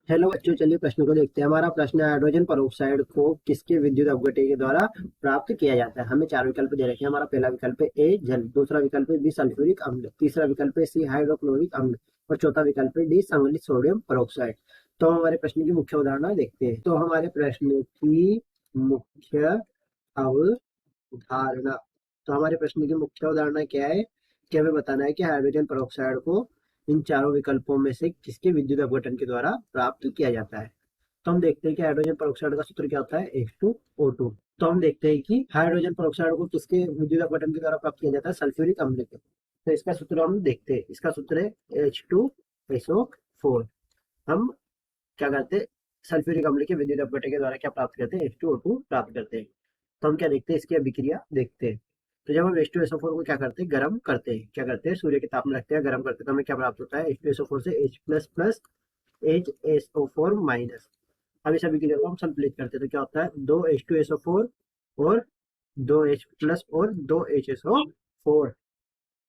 Hello बच्चों, चलिए प्रश्न को देखते हैं। हमारा प्रश्न है, हाइड्रोजन परऑक्साइड को किसके विद्युत अपघटन के द्वारा प्राप्त किया जाता है। हमें चार विकल्प दे रखे हैं। हमारा पहला विकल्प है ए जल, दूसरा विकल्प है बी सल्फ्यूरिक अम्ल, तीसरा विकल्प है सी हाइड्रोक्लोरिक अम्ल और चौथा विकल्प है डी संगलित सोडियम परऑक्साइड। तो हम हमारे प्रश्न की मुख्य उदाहरण देखते हैं। तो हमारे प्रश्न की मुख्य अवधारणा तो हमारे प्रश्न की मुख्य अवधारणा क्या है कि हमें बताना है कि हाइड्रोजन परऑक्साइड को इन चारों विकल्पों में से किसके विद्युत अपघटन के द्वारा प्राप्त किया जाता है। तो हम देखते हैं कि हाइड्रोजन परऑक्साइड का सूत्र क्या होता है, H2O2। तो हम देखते हैं कि हाइड्रोजन परऑक्साइड को किसके विद्युत अपघटन के द्वारा प्राप्त किया जाता है, सल्फ्यूरिक अम्ल के। तो इसका सूत्र हम देखते हैं। इसका सूत्र है H2SO4। हम क्या करते हैं, सल्फ्यूरिक अम्ल के विद्युत अपघटन के द्वारा क्या प्राप्त करते हैं, H2O2 प्राप्त करते हैं। तो हम क्या देखते हैं, इसकी अभिक्रिया देखते हैं। तो जब हम H2SO4 को क्या करते हैं, गर्म करते हैं, क्या करते हैं, सूर्य के ताप में रखते हैं, गर्म करते हैं, तो हमें क्या प्राप्त होता है, H2SO4 से H plus plus HSO4 minus. अब इस अभिक्रिया को हम संतुलित करते हैं तो क्या होता है, दो H2SO4 और दो H प्लस और दो HSO4।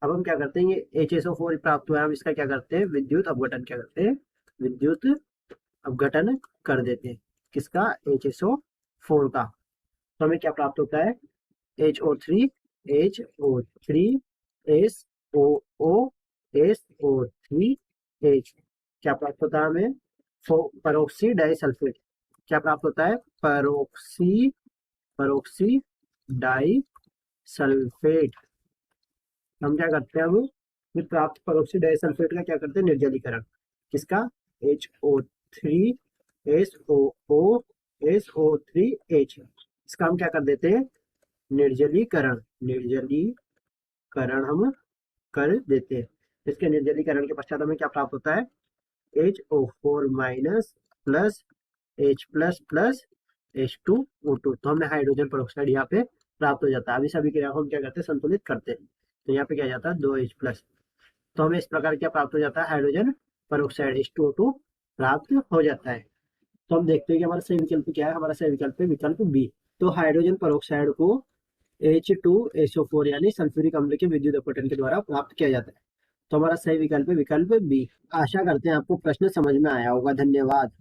अब हम क्या करते हैं, ये HSO4 प्राप्त हुआ है, हम इसका क्या करते हैं, विद्युत अपघटन क्या करते हैं, विद्युत अपघटन कर देते हैं। किसका, HSO4 का। तो हमें क्या प्राप्त होता है, HO3 HO3 SOO SO3 H। क्या प्राप्त होता है हमें, परोक्सी डाइसल्फेट। क्या प्राप्त होता है, परोक्सी परोक्सी डाई सल्फेट। हम क्या करते हैं, हम फिर प्राप्त परोक्सी डाई सल्फेट का क्या करते हैं, निर्जलीकरण। किसका, HO3 SOO SO3H। इसका हम क्या कर देते हैं, निर्जलीकरण निर्जलीकरण हम कर देते हैं। इसके निर्जलीकरण के पश्चात हमें क्या प्राप्त होता है, HO4 minus plus H plus plus H2O2। तो हमें हाइड्रोजन परऑक्साइड यहाँ पे प्राप्त हो जाता है। अब इस अभिक्रिया को हम क्या करते हैं, संतुलित करते हैं। तो यहाँ पे क्या जाता है, 2H प्लस। तो हमें इस प्रकार क्या प्राप्त हो जाता है, हाइड्रोजन परऑक्साइड H2O2 प्राप्त हो जाता है। तो हम देखते हैं कि हमारा सही विकल्प क्या है। हमारा सही विकल्प है विकल्प बी। तो हाइड्रोजन परऑक्साइड को H2SO4 यानी सल्फ्यूरिक अम्ल के विद्युत अपघटन के द्वारा प्राप्त किया जाता है। तो हमारा सही विकल्प है विकल्प बी। आशा करते हैं आपको प्रश्न समझ में आया होगा। धन्यवाद।